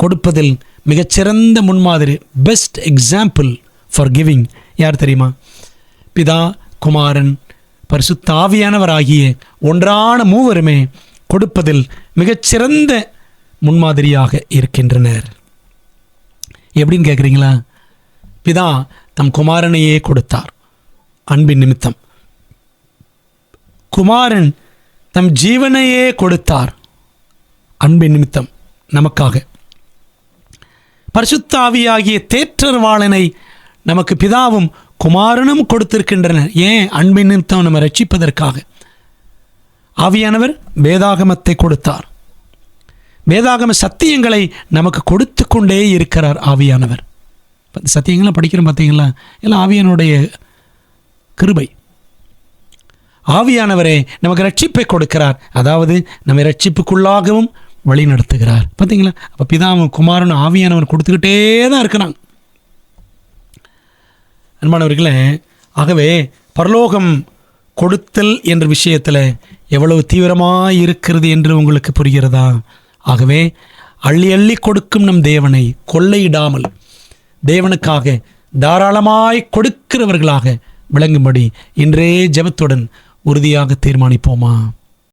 கொடுப்பதில் மிகச்சிறந்த முன்மாதிரி, பெஸ்ட் எக்ஸாம்பிள் ஃபார் கிவிங் யார் தெரியுமா? பிதா, குமாரன், பரிசுத்த ஆவியானவர் ஆகிய ஒன்றான மூவருமே கொடுப்பதில் மிகச்சிறந்த முன்மாதிரியாக இருக்கின்றனர். எப்படின்னு கேட்குறீங்களா? பிதா தம் குமாரனையே கொடுத்தார் அன்பின் நிமித்தம். குமாரன் தம் ஜீவனையே கொடுத்தார் அன்பின் நிமித்தம் நமக்காக. பரிசுத்த ஆவியாகிய தேற்றரவாளனை நமக்கு பிதாவும் குமாரனும் கொடுத்திருக்கின்றனர். ஏன்? அன்பின் நிமித்தம் நம்ம ரட்சிப்பதற்காக. ஆவியானவர் வேதாகமத்தை கொடுத்தார். வேதாகம சத்தியங்களை நமக்கு கொடுத்து கொண்டே இருக்கிறார் ஆவியானவர். சத்தியங்கள்லாம் படிக்கிறோம் பார்த்தீங்களா? எல்லாம் ஆவியானுடைய கிருபை. ஆவியானவரே நமக்கு ரட்சிப்பை கொடுக்கிறார், அதாவது நம்ம ரட்சிப்புக்குள்ளாகவும் வழி நடத்துகிறார். பார்த்தீங்களா? அப்போ பிதாவும் குமாரனும் ஆவியானவர் கொடுத்துக்கிட்டே தான் இருக்கிறாங்க. அன்பானவர்களே, ஆகவே பரலோகம் கொடுத்தல் என்ற விஷயத்தில் எவ்வளவு தீவிரமாக இருக்கிறது என்று உங்களுக்கு புரிகிறதா? ஆகவே அள்ளி அள்ளி கொடுக்கும் நம் தேவனை கொள்ளையிடாமல் தேவனுக்காக தாராளமாய் கொடுக்கிறவர்களாக விளங்கும்படி இன்றே ஜெபத்துடன் உறுதியாக தீர்மானிப்போமா?